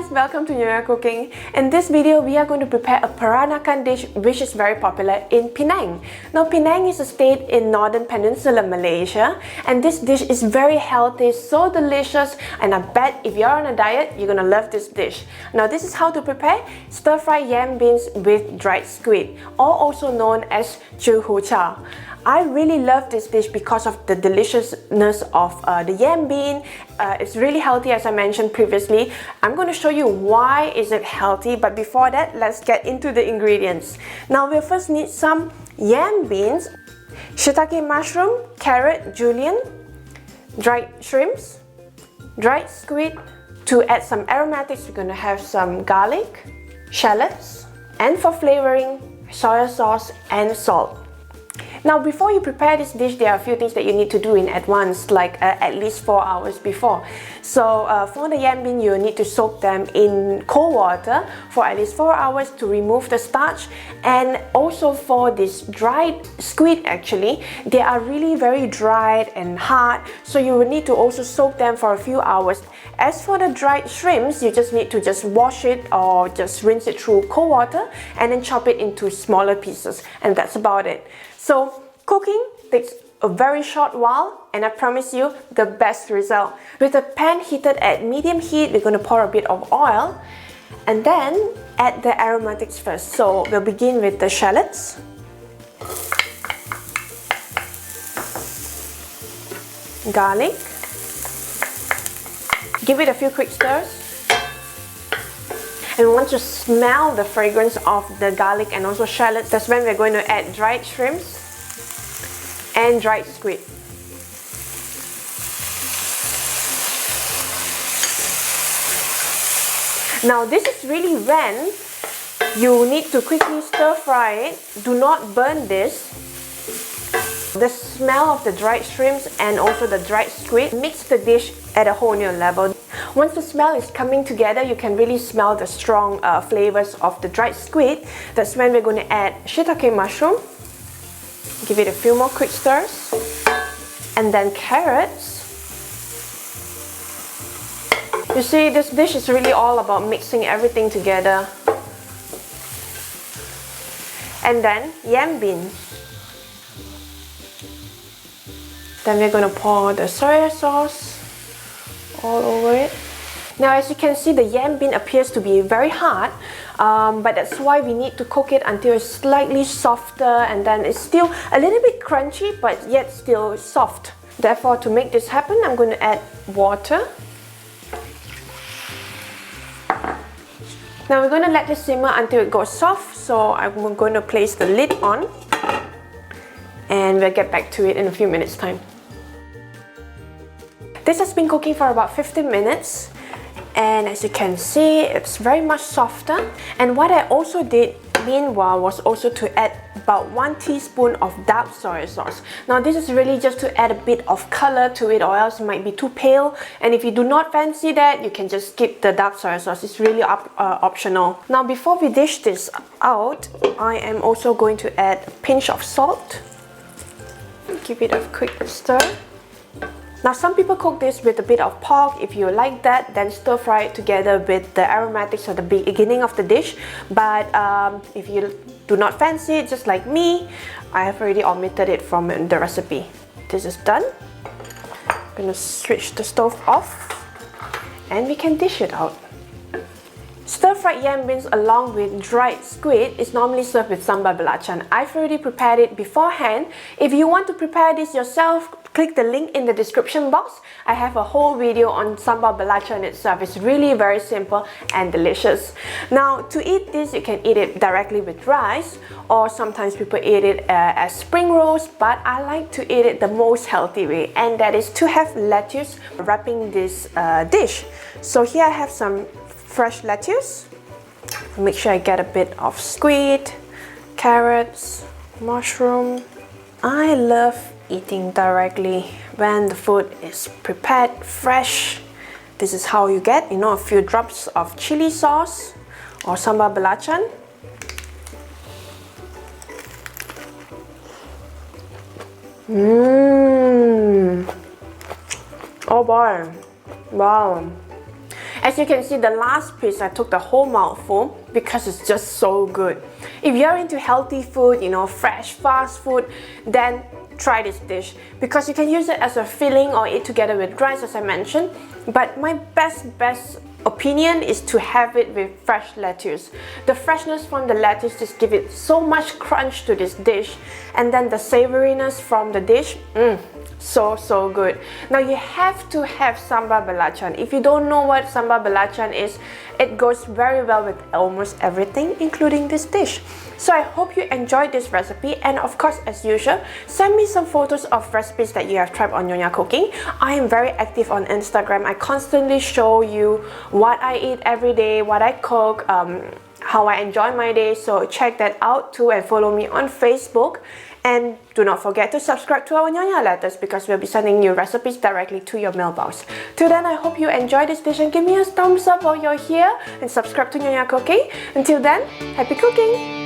guys, welcome to Nyonya Cooking. In this video, we are going to prepare a Peranakan dish which is very popular in Penang. Now, Penang is a state in northern peninsula Malaysia, and this dish is very healthy, so delicious, and I bet if you're on a diet, you're gonna love this dish. Now, this is how to prepare Stir Fry Yam Beans with Dried Squid, or also known as Jiu Hu Char. I really love this dish because of the deliciousness of the yam bean. It's really healthy, as I mentioned previously. I'm going to show you why is it healthy, but before that, let's get into the ingredients. Now, we'll first need some yam beans, shiitake mushroom, carrot, julienne, dried shrimps, dried squid. To add some aromatics, we're going to have some garlic, shallots, and for flavoring, soy sauce and salt. Now, before you prepare this dish, there are a few things that you need to do in advance, like at least 4 hours before. So for the yam bean, you need to soak them in cold water for at least 4 hours to remove the starch. And also for this dried squid, actually, they are really very dried and hard, so you will need to also soak them for a few hours. As for the dried shrimps, you just need to wash it or just rinse it through cold water and then chop it into smaller pieces, and that's about it. So cooking takes a very short while, and I promise you the best result. With the pan heated at medium heat, we're going to pour a bit of oil and then add the aromatics first. So we'll begin with the shallots, garlic, give it a few quick stirs. And once you smell the fragrance of the garlic and also shallots, that's when we're going to add dried shrimps and dried squid. Now, this is really when you need to quickly stir fry it. Do not burn this. The smell of the dried shrimps and also the dried squid makes the dish at a whole new level. Once the smell is coming together, you can really smell the strong flavors of the dried squid. That's when we're going to add shiitake mushroom. Give it a few more quick stirs. And then carrots. You see, this dish is really all about mixing everything together. And then yam bean. Then we're going to pour the soy sauce all over it. Now, as you can see, the yam bean appears to be very hard, but that's why we need to cook it until it's slightly softer, and then it's still a little bit crunchy but yet still soft. Therefore, to make this happen, I'm going to add water. Now we're going to let this simmer until it goes soft, so I'm going to place the lid on and we'll get back to it in a few minutes time. This has been cooking for about 15 minutes, and as you can see, it's very much softer. And what I also did meanwhile was also to add about 1 teaspoon of dark soy sauce. Now, this is really just to add a bit of color to it, or else it might be too pale. And if you do not fancy that, you can just skip the dark soy sauce. It's really optional. Now, before we dish this out, I am also going to add a pinch of salt. Give it a quick stir. Now, some people cook this with a bit of pork. If you like that, then stir fry it together with the aromatics at the beginning of the dish. But if you do not fancy it, just like me, I have already omitted it from the recipe. This is done. I'm going to switch the stove off and we can dish it out. Stir-fried yam beans along with dried squid is normally served with sambal belacan. I've already prepared it beforehand. If you want to prepare this yourself, click the link in the description box. I have a whole video on sambal belacan itself. It's really very simple and delicious. Now, to eat this, you can eat it directly with rice, or sometimes people eat it as spring rolls, but I like to eat it the most healthy way, and that is to have lettuce wrapping this dish. So here I have some fresh lettuce. Make sure I get a bit of squid, carrots, mushroom. I love eating directly when the food is prepared fresh. This is how you get, a few drops of chili sauce or sambal belacan. Oh boy, wow. As you can see, the last piece I took the whole mouthful because it's just so good. If you're into healthy food, you know, fresh, fast food, then try this dish because you can use it as a filling or eat together with rice, as I mentioned. But my best opinion is to have it with fresh lettuce. The freshness from the lettuce just give it so much crunch to this dish, and then the savoriness from the dish, so good. Now you have to have sambal belacan. If you don't know what sambal belacan is, it goes very well with almost everything, including this dish. So I hope you enjoyed this recipe, and of course, as usual, send me some photos of recipes that you have tried on Nyonya Cooking. I am very active on Instagram. I constantly show you what I eat every day, what I cook, how I enjoy my day, so check that out too and follow me on Facebook. And do not forget to subscribe to our Nyonya letters because we'll be sending you recipes directly to your mailbox. Till then, I hope you enjoy this dish and give me a thumbs up while you're here and subscribe to Nyonya Cooking. Until then, happy cooking!